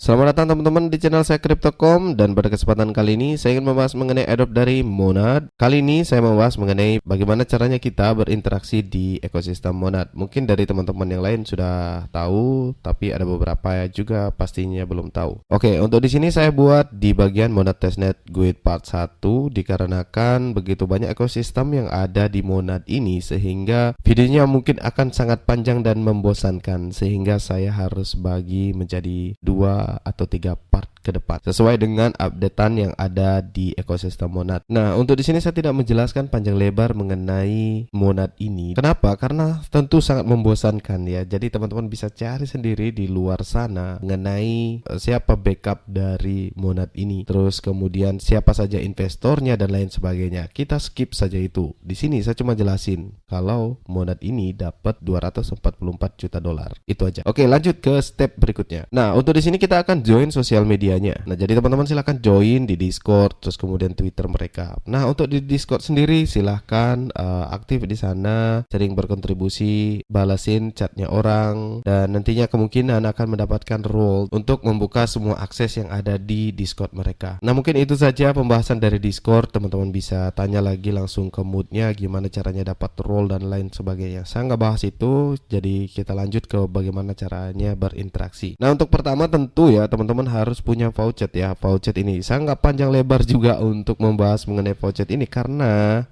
Selamat datang teman-teman di channel saya Crypto.com, dan pada kesempatan kali ini saya ingin membahas mengenai airdrop dari Monad. Kali ini saya membahas mengenai bagaimana caranya kita berinteraksi di ekosistem Monad. Mungkin dari teman-teman yang lain sudah tahu, tapi ada beberapa juga pastinya belum tahu. Oke, untuk di sini saya buat di bagian Monad Testnet Guide Part 1 dikarenakan begitu banyak ekosistem yang ada di Monad ini sehingga videonya mungkin akan sangat panjang dan membosankan, sehingga saya harus bagi menjadi 2 atau 3 part ke depan sesuai dengan updatean yang ada di ekosistem Monad. Nah, untuk di sini saya tidak menjelaskan panjang lebar mengenai Monad ini. Kenapa? Karena tentu sangat membosankan ya. Jadi teman-teman bisa cari sendiri di luar sana mengenai siapa backup dari Monad ini. Terus kemudian siapa saja investornya dan lain sebagainya. Kita skip saja itu. Di sini saya cuma jelasin kalau Monad ini dapat 244 juta dolar. Itu aja. Oke, lanjut ke step berikutnya. Nah, untuk di sini kita akan join sosial medianya. Nah, jadi teman-teman silahkan join di Discord, terus kemudian Twitter mereka. Nah, untuk di Discord sendiri silahkan aktif di sana, sering berkontribusi, balasin chatnya orang, dan nantinya kemungkinan akan mendapatkan role untuk membuka semua akses yang ada di Discord mereka. Nah, mungkin itu saja pembahasan dari Discord. Teman-teman bisa tanya lagi langsung ke moodnya, gimana caranya dapat role dan lain sebagainya. Saya nggak bahas itu, jadi kita lanjut ke bagaimana caranya berinteraksi. Nah, untuk pertama tentu ya teman-teman harus punya voucher ya. Voucher ini saya nggak panjang lebar juga untuk membahas mengenai voucher ini karena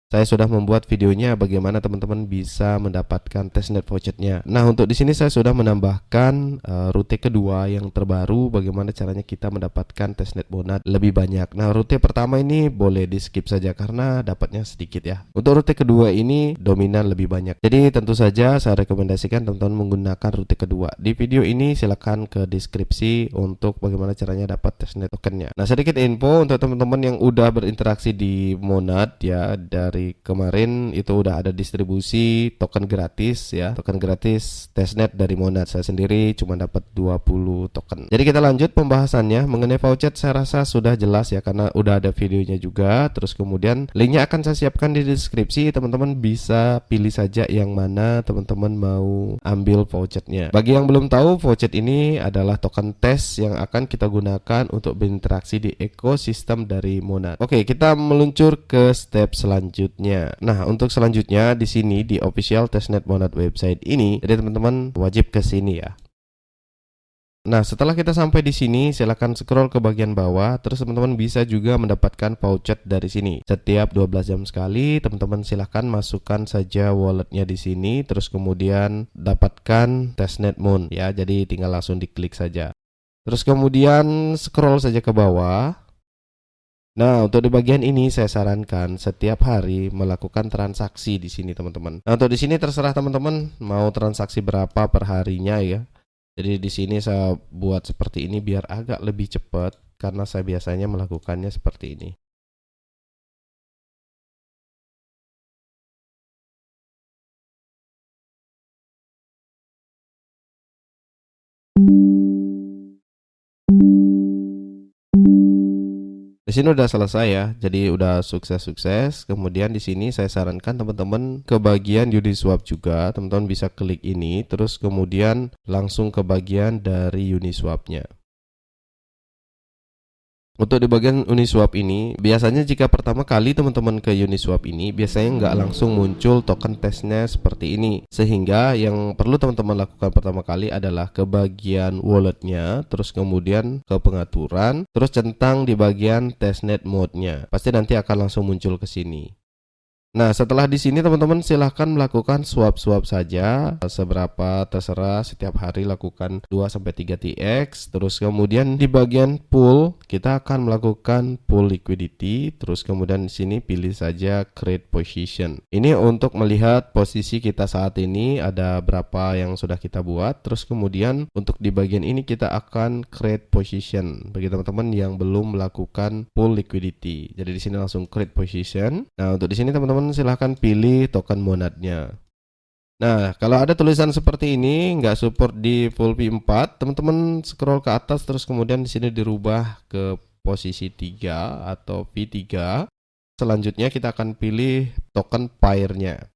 saya sudah membuat videonya bagaimana teman-teman bisa mendapatkan testnet vouchernya. Nah, untuk di sini saya sudah menambahkan rute kedua yang terbaru, bagaimana caranya kita mendapatkan testnet Monad lebih banyak. Nah, rute pertama ini boleh di skip saja karena dapatnya sedikit ya. Untuk rute kedua ini dominan lebih banyak. Jadi tentu saja saya rekomendasikan teman-teman menggunakan rute kedua. Di video ini silakan ke deskripsi untuk bagaimana caranya dapat testnet tokennya. Nah, sedikit info untuk teman-teman yang udah berinteraksi di Monad ya, dari kemarin itu udah ada distribusi token gratis ya, token gratis testnet dari Monad. Saya sendiri cuma dapat 20 token. Jadi kita lanjut pembahasannya mengenai voucher. Saya rasa sudah jelas ya karena udah ada videonya juga. Terus kemudian linknya akan saya siapkan di deskripsi. Teman-teman bisa pilih saja yang mana teman-teman mau ambil vouchernya. Bagi yang belum tahu, voucher ini adalah token tes yang akan kita gunakan untuk berinteraksi di ekosistem dari Monad. Oke, kita meluncur ke step selanjutnya. Nah, untuk selanjutnya di sini di official testnet Monad website ini, jadi teman-teman wajib ke sini ya. Nah, setelah kita sampai di sini, silakan scroll ke bagian bawah. Terus teman-teman bisa juga mendapatkan voucher dari sini. Setiap 12 jam sekali, teman-teman silahkan masukkan saja walletnya di sini. Terus kemudian dapatkan testnet Mon ya. Jadi tinggal langsung diklik saja. Terus kemudian scroll saja ke bawah. Nah, untuk di bagian ini saya sarankan setiap hari melakukan transaksi di sini, teman-teman. Nah, untuk di sini terserah teman-teman mau transaksi berapa per harinya ya. Jadi di sini saya buat seperti ini biar agak lebih cepat karena saya biasanya melakukannya seperti ini. Di sini udah selesai ya, jadi udah sukses. Kemudian di sini saya sarankan teman-teman ke bagian Uniswap juga, teman-teman bisa klik ini, terus kemudian langsung ke bagian dari Uniswapnya. Untuk di bagian Uniswap ini, biasanya jika pertama kali teman-teman ke Uniswap ini, biasanya nggak langsung muncul token testnya seperti ini. Sehingga yang perlu teman-teman lakukan pertama kali adalah ke bagian walletnya, terus kemudian ke pengaturan, terus centang di bagian testnet mode-nya. Pasti nanti akan langsung muncul ke sini. Nah, setelah di sini teman-teman silahkan melakukan swap-swap saja seberapa terserah, setiap hari lakukan 2-3 TX. Terus kemudian di bagian pool kita akan melakukan pool liquidity. Terus kemudian di sini pilih saja create position. Ini untuk melihat posisi kita saat ini ada berapa yang sudah kita buat. Terus kemudian untuk di bagian ini kita akan create position bagi teman-teman yang belum melakukan pool liquidity. Jadi di sini langsung create position. Nah, untuk di sini teman-teman silahkan pilih token Monadnya. Nah, kalau ada tulisan seperti ini nggak support di full V4, teman-teman scroll ke atas terus kemudian di sini dirubah ke posisi 3 atau V3. Selanjutnya kita akan pilih token pair-nya.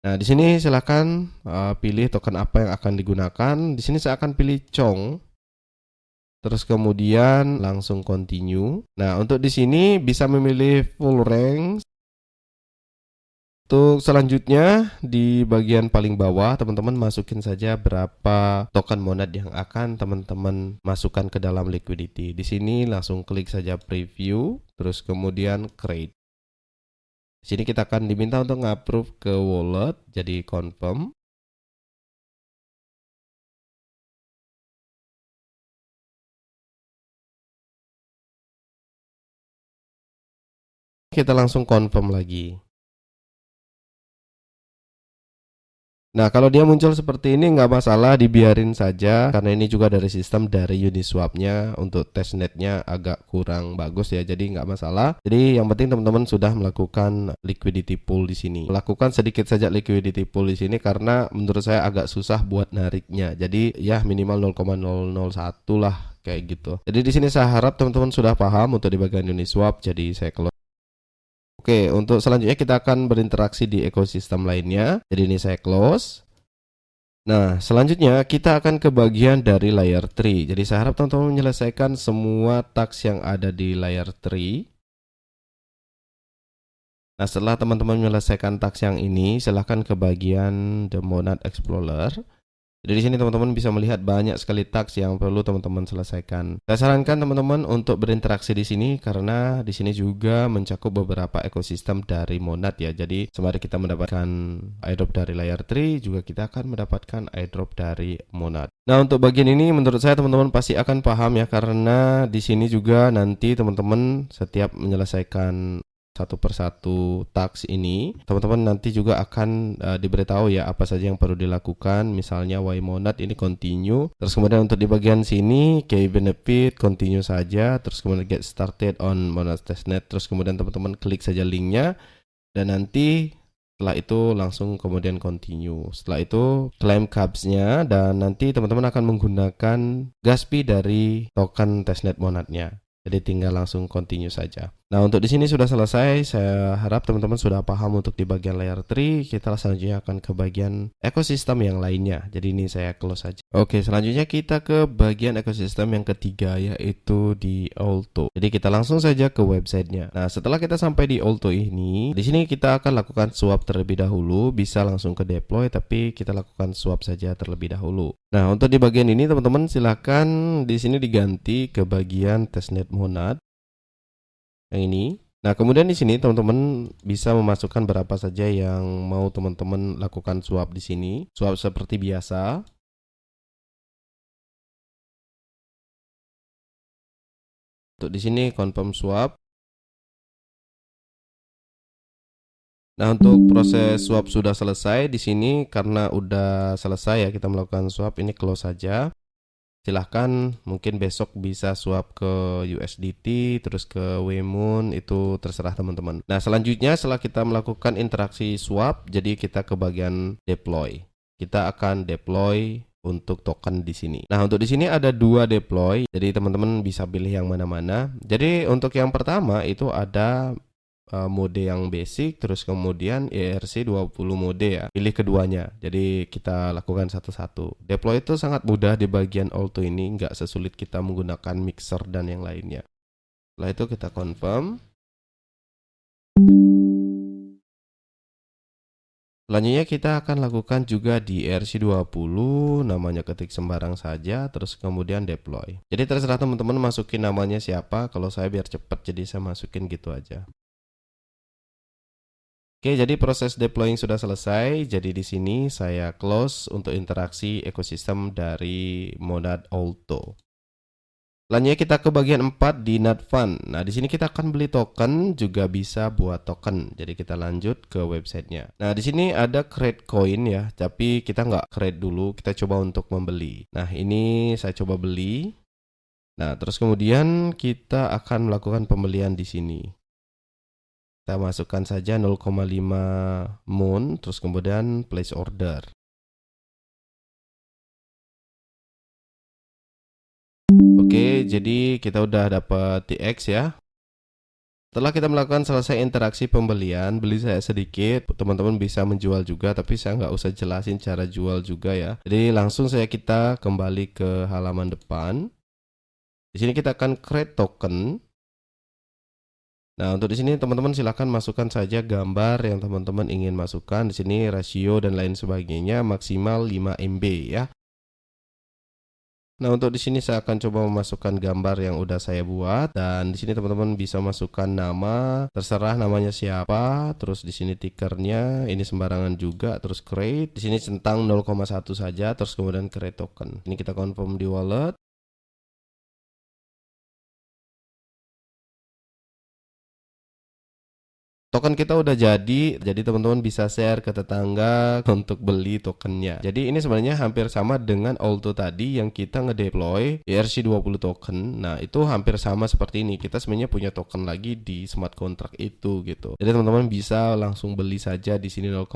Nah, di sini silahkan pilih token apa yang akan digunakan. Di sini saya akan pilih Chong. terus kemudian langsung continue. Nah, untuk di sini bisa memilih full rank. Untuk selanjutnya di bagian paling bawah teman-teman masukin saja berapa token monad yang akan teman-teman masukkan ke dalam liquidity. Di sini langsung klik saja preview, terus kemudian create. Di sini kita akan diminta untuk nge-approve ke wallet, jadi confirm. Kita langsung confirm lagi. Nah, kalau dia muncul seperti ini nggak masalah, dibiarin saja karena ini juga dari sistem dari Uniswap-nya. Untuk testnetnya agak kurang bagus ya, jadi nggak masalah. Jadi yang penting teman-teman sudah melakukan liquidity pool di sini. Melakukan sedikit saja liquidity pool di sini karena menurut saya agak susah buat nariknya. Jadi ya minimal 0,001 lah kayak gitu. Jadi di sini saya harap teman-teman sudah paham untuk di bagian Uniswap. Jadi saya close. Oke, untuk selanjutnya kita akan berinteraksi di ekosistem lainnya. Jadi ini saya close. Nah, selanjutnya kita akan ke bagian dari layer 3. Jadi saya harap teman-teman menyelesaikan semua task yang ada di layer 3. Nah, setelah teman-teman menyelesaikan task yang ini, silahkan ke bagian The Monad Explorer. Jadi di sini teman-teman bisa melihat banyak sekali task yang perlu teman-teman selesaikan. Saya sarankan teman-teman untuk berinteraksi di sini karena di sini juga mencakup beberapa ekosistem dari Monad ya. Jadi sembari kita mendapatkan airdrop dari layer 3, juga kita akan mendapatkan airdrop dari Monad. Nah, untuk bagian ini menurut saya teman-teman pasti akan paham ya, karena di sini juga nanti teman-teman setiap menyelesaikan satu persatu task ini, teman-teman nanti juga akan diberitahu ya apa saja yang perlu dilakukan. Misalnya why monad ini continue, terus kemudian untuk di bagian sini key benefit continue saja, terus kemudian get started on monad testnet, terus kemudian teman-teman klik saja linknya dan nanti setelah itu langsung kemudian continue. Setelah itu claim cabs-nya dan nanti teman-teman akan menggunakan gas fee dari token testnet monadnya. Jadi tinggal langsung continue saja. Nah, untuk di sini sudah selesai. Saya harap teman-teman sudah paham untuk di bagian layer 3. Kita selanjutnya akan ke bagian ekosistem yang lainnya. Jadi ini saya close saja. Oke, selanjutnya kita ke bagian ekosistem yang ketiga, yaitu di Alto. Jadi kita langsung saja ke websitenya. Nah, setelah kita sampai di Alto ini, di sini kita akan lakukan swap terlebih dahulu. Bisa langsung ke deploy, tapi kita lakukan swap saja terlebih dahulu. Nah, untuk di bagian ini teman-teman silakan di sini diganti ke bagian testnet monad yang ini. Nah, kemudian di sini teman-teman bisa memasukkan berapa saja yang mau teman-teman lakukan swap di sini. Swap seperti biasa. Untuk di sini confirm swap. Nah, untuk proses swap sudah selesai di sini karena udah selesai ya kita melakukan swap, ini close saja. Silahkan mungkin besok bisa swap ke USDT terus ke Waymoon, itu terserah teman-teman. Nah, selanjutnya setelah kita melakukan interaksi swap, jadi kita ke bagian deploy. Kita akan deploy untuk token di sini. Nah, untuk di sini ada dua deploy, jadi teman-teman bisa pilih yang mana-mana. Jadi untuk yang pertama itu ada mode yang basic, terus kemudian ERC20 mode ya, pilih keduanya. Jadi kita lakukan satu-satu. Deploy itu sangat mudah di bagian Alto ini, nggak sesulit kita menggunakan mixer dan yang lainnya. Setelah itu kita confirm. Selanjutnya kita akan lakukan juga di ERC20, namanya ketik sembarang saja, terus kemudian deploy. Jadi terserah teman-teman masukin namanya siapa, kalau saya biar cepat jadi saya masukin gitu aja. Oke, jadi proses deploying sudah selesai. Jadi di sini saya close untuk interaksi ekosistem dari Monad Alto. Selanjutnya kita ke bagian 4 di Nat Fund. Nah, di sini kita akan beli token, juga bisa buat token. Jadi kita lanjut ke websitenya. Nah, di sini ada create coin ya, tapi kita nggak create dulu, kita coba untuk membeli. Nah, ini saya coba beli. Nah, terus kemudian kita akan melakukan pembelian di sini. Kita masukkan saja 0,5 moon, terus kemudian place order. Oke, jadi kita udah dapat TX ya. Setelah kita melakukan selesai interaksi pembelian, beli saya sedikit, teman-teman bisa menjual juga, tapi saya nggak usah jelasin cara jual juga ya. Jadi langsung saja kita kembali ke halaman depan. Di sini kita akan create token. Nah, untuk di sini teman-teman silahkan masukkan saja gambar yang teman-teman ingin masukkan. Di sini rasio dan lain sebagainya maksimal 5 MB ya. Nah, untuk di sini saya akan coba memasukkan gambar yang udah saya buat, dan di sini teman-teman bisa masukkan nama, terserah namanya siapa, terus di sini tickernya ini sembarangan juga, terus create, di sini centang 0,1 saja, terus kemudian create token. Ini kita confirm di wallet. Token kita udah jadi teman-teman bisa share ke tetangga untuk beli tokennya. Jadi ini sebenarnya hampir sama dengan Auto tadi yang kita ngedeploy ERC20 token. Nah, itu hampir sama seperti ini. Kita sebenarnya punya token lagi di smart contract itu gitu. Jadi teman-teman bisa langsung beli saja di sini 0,5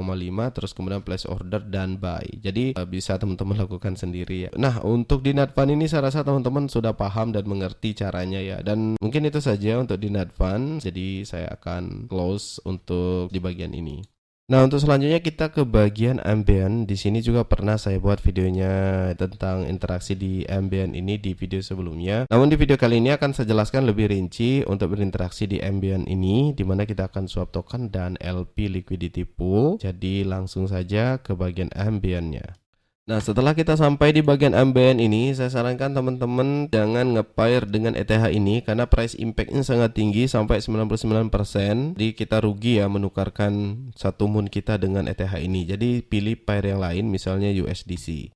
terus kemudian place order dan buy. Jadi bisa teman-teman lakukan sendiri ya. Nah, untuk di Nadfund ini saya rasa teman-teman sudah paham dan mengerti caranya ya. Dan mungkin itu saja untuk di Nadfund. Jadi saya akan close untuk di bagian ini. Nah, untuk selanjutnya kita ke bagian ambient. Di sini juga pernah saya buat videonya tentang interaksi di ambient ini di video sebelumnya. Namun di video kali ini akan saya jelaskan lebih rinci untuk berinteraksi di ambient ini, di mana kita akan swap token dan LP liquidity pool. Jadi langsung saja ke bagian ambientnya. Nah, setelah kita sampai di bagian ambient ini, saya sarankan teman-teman jangan nge-pair dengan ETH ini karena price impact-nya sangat tinggi sampai 99%. Jadi kita rugi ya menukarkan satu moon kita dengan ETH ini. Jadi pilih pair yang lain, misalnya USDC.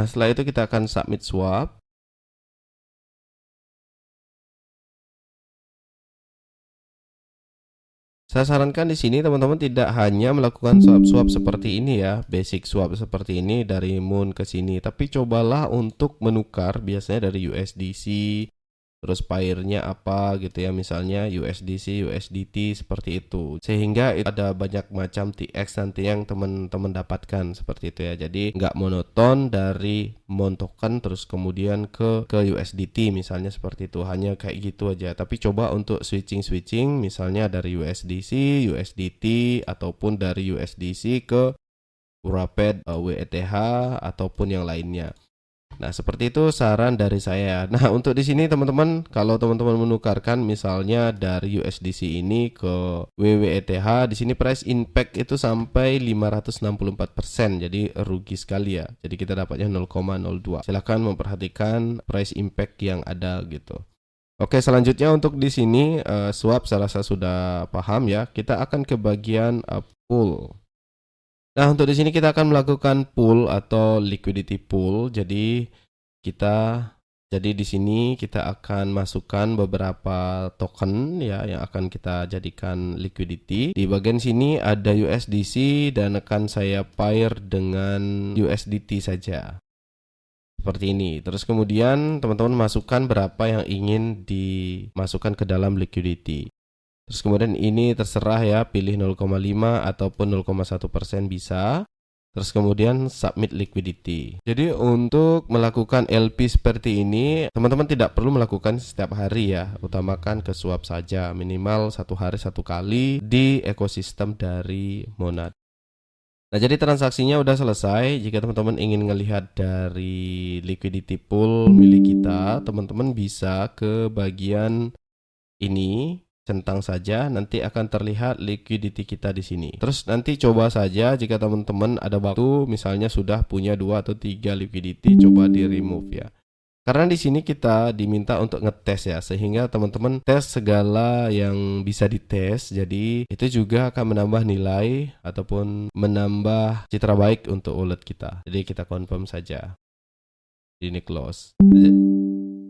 Nah, setelah itu kita akan submit swap. Saya sarankan di sini teman-teman tidak hanya melakukan swap-swap seperti ini ya, basic swap seperti ini dari moon ke sini, tapi cobalah untuk menukar biasanya dari USDC, terus pairnya apa gitu ya, misalnya USDC, USDT seperti itu, sehingga ada banyak macam TX nanti yang teman-teman dapatkan seperti itu ya. Jadi nggak monoton dari Mon token terus kemudian ke USDT misalnya seperti itu, hanya kayak gitu aja. Tapi coba untuk switching misalnya dari USDC, USDT ataupun dari USDC ke Wrapped WETH ataupun yang lainnya. Nah, seperti itu saran dari saya. Nah, untuk di sini teman-teman, kalau teman-teman menukarkan misalnya dari USDC ini ke WWETH, di sini price impact itu sampai 564%. Jadi rugi sekali ya. Jadi kita dapatnya 0,02. Silahkan memperhatikan price impact yang ada gitu. Oke, selanjutnya untuk di sini swap saya rasa sudah paham ya. Kita akan ke bagian pool. Nah, untuk di sini kita akan melakukan pool atau liquidity pool. Jadi di sini kita akan masukkan beberapa token ya yang akan kita jadikan liquidity. Di bagian sini ada USDC dan akan saya pair dengan USDT saja. Seperti ini. Terus kemudian teman-teman masukkan berapa yang ingin dimasukkan ke dalam liquidity. Terus kemudian ini terserah ya, pilih 0,5 ataupun 0,1% bisa. Terus kemudian submit liquidity. Jadi untuk melakukan LP seperti ini, teman-teman tidak perlu melakukan setiap hari ya. Utamakan ke swap saja, minimal satu hari satu kali di ekosistem dari Monad. Nah, jadi transaksinya udah selesai. Jika teman-teman ingin melihat dari liquidity pool milik kita, teman-teman bisa ke bagian ini. Centang saja, nanti akan terlihat liquidity kita di sini. Terus nanti coba saja jika teman-teman ada waktu, misalnya sudah punya 2 atau 3 liquidity, coba di remove ya. Karena di sini kita diminta untuk ngetes ya, sehingga teman-teman tes segala yang bisa dites. Jadi itu juga akan menambah nilai ataupun menambah citra baik untuk wallet kita. Jadi kita confirm saja. Ini close.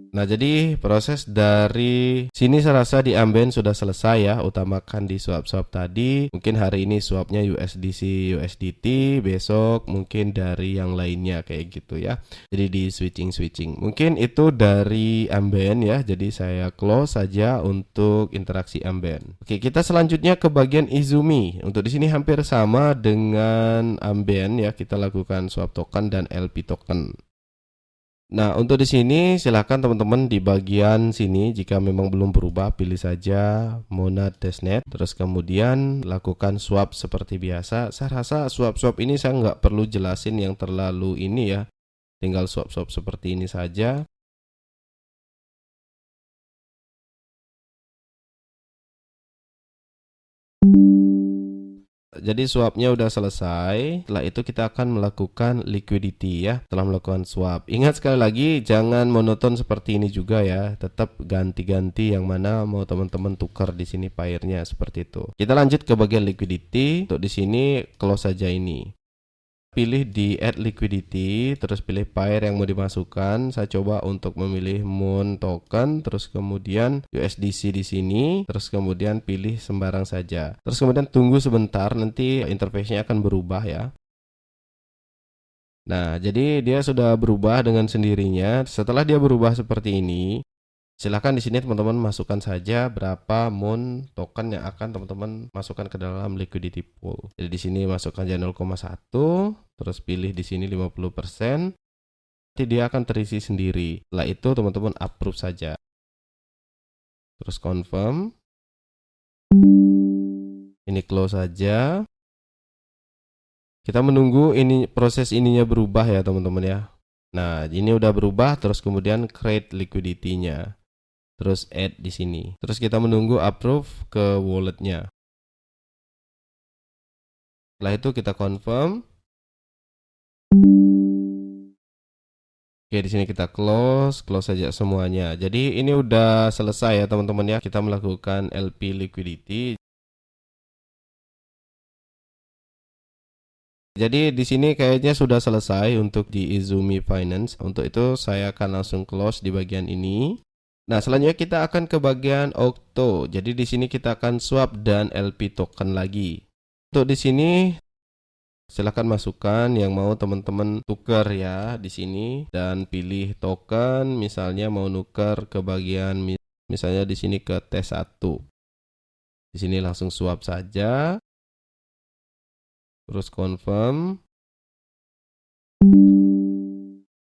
Nah, jadi proses dari sini saya rasa di ambient sudah selesai ya. Utamakan di swap-swap tadi. Mungkin hari ini swapnya USDC, USDT, besok mungkin dari yang lainnya kayak gitu ya. Jadi di switching. Mungkin itu dari ambient ya. Jadi saya close saja untuk interaksi ambient. Oke, kita selanjutnya ke bagian Izumi. Untuk di sini hampir sama dengan ambient ya. Kita lakukan swap token dan LP token. Nah, untuk di sini silakan teman-teman di bagian sini jika memang belum berubah pilih saja Monad testnet, terus kemudian lakukan swap seperti biasa. Saya rasa swap-swap ini saya nggak perlu jelasin yang terlalu ini ya, tinggal swap-swap seperti ini saja. Jadi swapnya udah selesai. Setelah itu kita akan melakukan liquidity ya. Setelah melakukan swap, ingat sekali lagi jangan monoton seperti ini juga ya. Tetap ganti-ganti yang mana mau teman-teman tukar di sini pairnya seperti itu. Kita lanjut ke bagian liquidity. Untuk di sini close saja ini. Pilih di add liquidity, terus pilih pair yang mau dimasukkan. Saya coba untuk memilih Moon token, terus kemudian USDC di sini, terus kemudian pilih sembarang saja. Terus kemudian tunggu sebentar, nanti interface-nya akan berubah ya. Nah, jadi dia sudah berubah dengan sendirinya. Setelah dia berubah seperti ini, silahkan di sini teman-teman masukkan saja berapa Moon token yang akan teman-teman masukkan ke dalam liquidity pool. Jadi di sini masukkan aja 0,1, terus pilih di sini 50%. Nanti dia akan terisi sendiri. Setelah itu teman-teman approve saja. Terus confirm. Ini close saja. Kita menunggu ini proses ininya berubah ya teman-teman ya. Nah, ini udah berubah, terus kemudian create liquidity-nya. Terus add di sini. Terus kita menunggu approve ke walletnya. Setelah itu kita confirm. Oke, di sini kita close saja semuanya. Jadi ini udah selesai ya teman-teman ya. Kita melakukan LP liquidity. Jadi di sini kayaknya sudah selesai untuk di Izumi Finance. Untuk itu saya akan langsung close di bagian ini. Nah, selanjutnya kita akan ke bagian Octo. Jadi di sini kita akan swap dan LP token lagi. Untuk di sini silakan masukkan yang mau teman-teman tukar ya di sini dan pilih token, misalnya mau nuker ke bagian misalnya di sini ke T1. Di sini langsung swap saja. Terus confirm.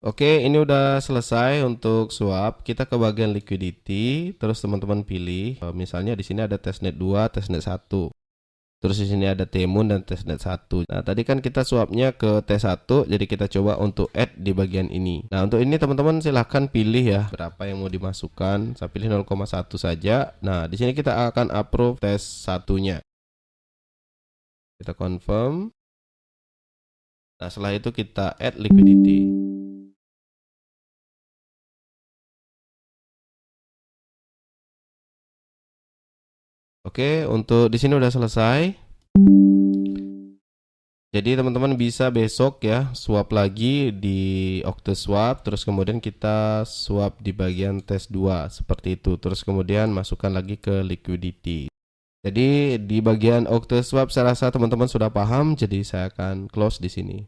Oke, ini udah selesai untuk swap. Kita ke bagian liquidity, terus teman-teman pilih misalnya di sini ada testnet 2, testnet 1. Terus di sini ada T-Moon dan testnet 1. Nah, tadi kan kita swapnya ke T1, jadi kita coba untuk add di bagian ini. Nah, untuk ini teman-teman silahkan pilih ya berapa yang mau dimasukkan. Saya pilih 0,1 saja. Nah, di sini kita akan approve tes satunya. Kita confirm. Nah, setelah itu kita add liquidity. Oke, untuk di sini udah selesai. Jadi teman-teman bisa besok ya swap lagi di OctoSwap, terus kemudian kita swap di bagian tes 2 seperti itu. Terus kemudian masukkan lagi ke liquidity. Jadi di bagian OctoSwap saya rasa teman-teman sudah paham, jadi saya akan close di sini.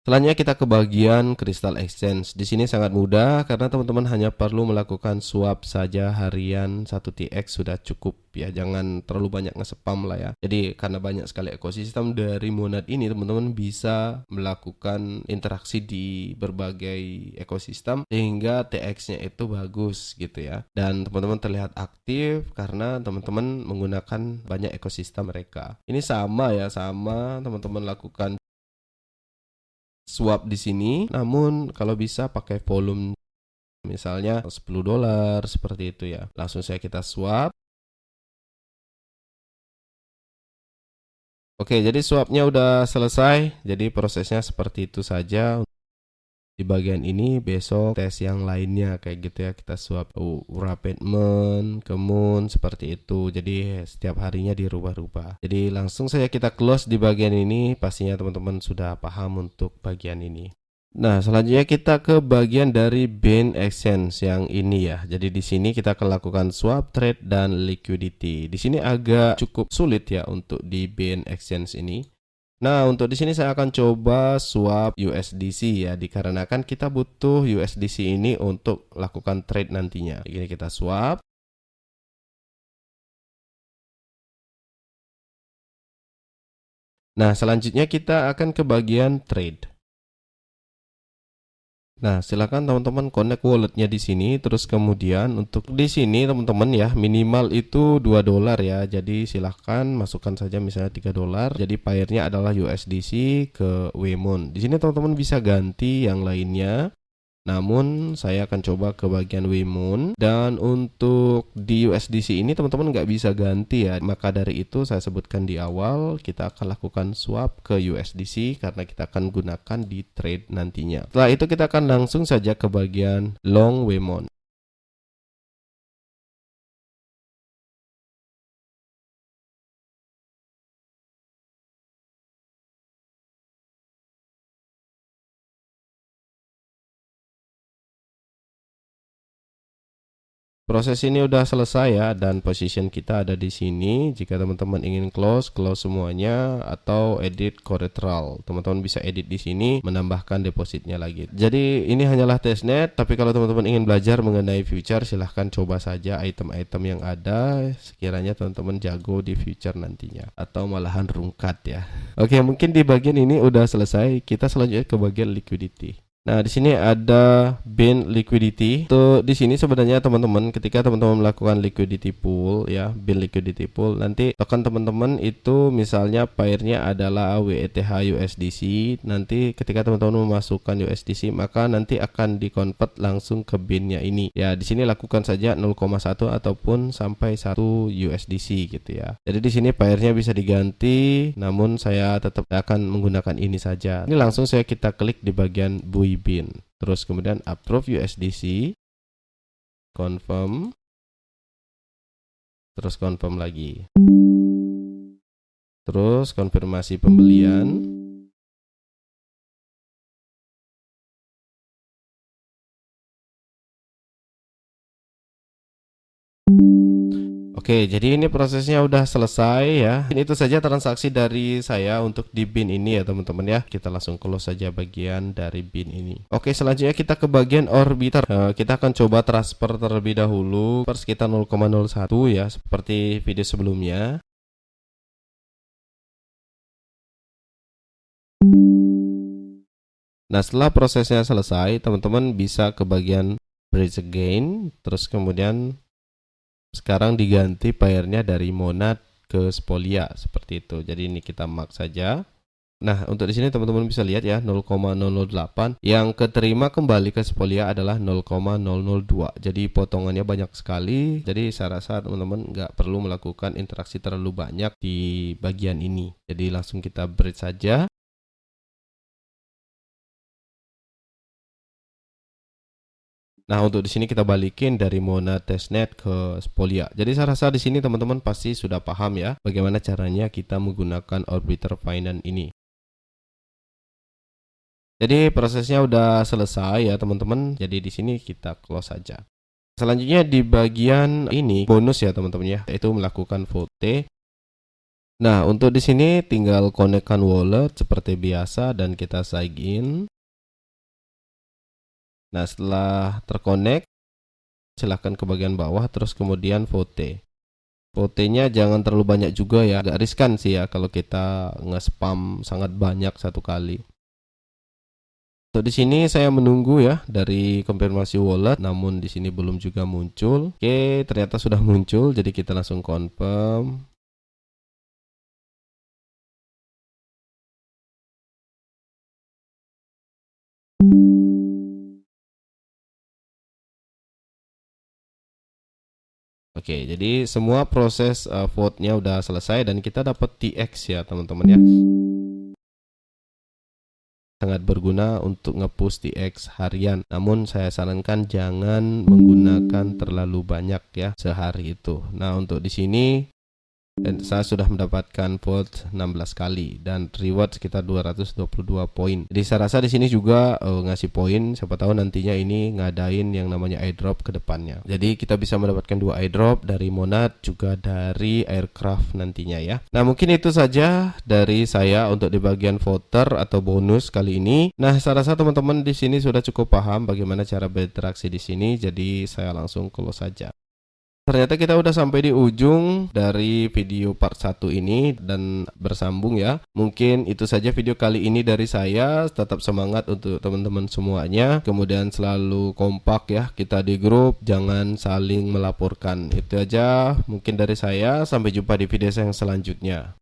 Selanjutnya kita ke bagian Crystal Exchange. Di sini sangat mudah karena teman-teman hanya perlu melakukan swap saja harian 1TX sudah cukup ya. Jangan terlalu banyak nge-spam lah ya. Jadi karena banyak sekali ekosistem dari Monad ini, teman-teman bisa melakukan interaksi di berbagai ekosistem sehingga TX-nya itu bagus gitu ya. Dan teman-teman terlihat aktif karena teman-teman menggunakan banyak ekosistem mereka. Ini sama ya, sama teman-teman lakukan swap di sini, namun kalau bisa pakai volume misalnya $10 seperti itu ya. Langsung saya kita swap. Oke, jadi swapnya udah selesai. Jadi prosesnya seperti itu saja. Di bagian ini besok tes yang lainnya kayak gitu ya, kita swap Rapidman, Moon seperti itu. Jadi setiap harinya dirubah-rubah. Jadi langsung saja kita close di bagian ini. Pastinya teman-teman sudah paham untuk bagian ini. Nah, selanjutnya kita ke bagian dari Binance Exchange yang ini ya. Jadi di sini kita akan lakukan swap, trade, dan liquidity. Di sini agak cukup sulit ya untuk di Binance Exchange ini. Nah, untuk di sini saya akan coba swap USDC ya, dikarenakan kita butuh USDC ini untuk lakukan trade nantinya. Ini kita swap. Nah, selanjutnya kita akan ke bagian trade. Nah, silakan teman-teman connect walletnya di sini. Terus kemudian untuk di sini teman-teman ya, minimal itu $2 ya. Jadi silahkan masukkan saja misalnya $3. Jadi pairnya adalah USDC ke Wemon. Di sini teman-teman bisa ganti yang lainnya. Namun saya akan coba ke bagian WeMoon, dan untuk di USDC ini teman-teman nggak bisa ganti ya. Maka dari itu saya sebutkan di awal, kita akan lakukan swap ke USDC karena kita akan gunakan di trade nantinya. Setelah itu kita akan langsung saja ke bagian long WeMoon. Proses ini udah selesai ya, dan position kita ada di sini. Jika teman-teman ingin close semuanya atau edit collateral, teman-teman bisa edit di sini, menambahkan depositnya lagi. Jadi ini hanyalah testnet, tapi kalau teman-teman ingin belajar mengenai future, silahkan coba saja item-item yang ada. Sekiranya teman-teman jago di future nantinya, atau malahan rungkat ya. Oke, mungkin di bagian ini udah selesai. Kita selanjutnya ke bagian liquidity. Nah, di sini ada bin liquidity. Tuh di sini sebenarnya teman-teman, ketika teman-teman melakukan liquidity pool ya, bin liquidity pool, nanti token teman-teman itu misalnya pairnya adalah WETH USDC. Nanti ketika teman-teman memasukkan USDC, maka nanti akan dikonvert langsung ke binnya ini. Ya, di sini lakukan saja 0,1 ataupun sampai 1 USDC gitu ya. Jadi di sini pairnya bisa diganti, namun saya tetap akan menggunakan ini saja. Ini langsung kita klik di bagian buy bin, terus kemudian approve USDC, confirm, terus confirm lagi, terus konfirmasi pembelian. Oke, jadi ini prosesnya udah selesai ya. Itu saja transaksi dari saya untuk di bin ini ya teman-teman ya. Kita langsung close saja bagian dari bin ini. Oke, selanjutnya kita ke bagian orbiter. Kita akan coba transfer terlebih dahulu per sekitar 0,01 ya, seperti video sebelumnya. Nah, setelah prosesnya selesai, teman-teman bisa ke bagian bridge again, terus kemudian sekarang diganti pairnya dari Monad ke Spolia seperti itu. Jadi ini kita mark saja. Nah, untuk di sini teman-teman bisa lihat ya, 0,008 yang keterima kembali ke Spolia adalah 0,002. Jadi potongannya banyak sekali. Jadi saya rasa teman-teman nggak perlu melakukan interaksi terlalu banyak di bagian ini. Jadi langsung kita bridge saja. Nah, untuk di sini kita balikin dari Monad testnet ke Spolia. Jadi saya rasa di sini teman-teman pasti sudah paham ya bagaimana caranya kita menggunakan Orbiter Finance ini. Jadi prosesnya udah selesai ya teman-teman. Jadi di sini kita close saja. Selanjutnya di bagian ini bonus ya teman-teman ya, yaitu melakukan vote. Nah, untuk di sini tinggal konekkan wallet seperti biasa dan kita sign in. Nah, setelah terkonek, silahkan ke bagian bawah, terus kemudian vote. Votenya jangan terlalu banyak juga ya, agak riskan sih ya kalau kita nge-spam sangat banyak satu kali. Untuk di sini saya menunggu ya dari konfirmasi wallet, namun di sini belum juga muncul. Oke, ternyata sudah muncul, jadi kita langsung confirm. Oke, jadi semua proses vote-nya udah selesai dan kita dapat TX ya teman-teman ya. Sangat berguna untuk nge-push TX harian. Namun saya sarankan jangan menggunakan terlalu banyak ya sehari itu. Nah, untuk di sini saya sudah mendapatkan vote 16 kali dan reward sekitar 222 poin. Jadi saya rasa di sini juga ngasih poin, siapa tahu nantinya ini ngadain yang namanya airdrop ke depannya. Jadi kita bisa mendapatkan 2 airdrop dari Monad juga dari Aircraft nantinya ya. Nah, mungkin itu saja dari saya untuk di bagian voter atau bonus kali ini. Nah, saya rasa teman-teman di sini sudah cukup paham bagaimana cara berinteraksi di sini. Jadi saya langsung close saja. Ternyata kita udah sampai di ujung dari video part 1 ini dan bersambung ya. Mungkin itu saja video kali ini dari saya. Tetap semangat untuk teman-teman semuanya. Kemudian selalu kompak ya kita di grup, jangan saling melaporkan. Itu aja mungkin dari saya. Sampai jumpa di video yang selanjutnya.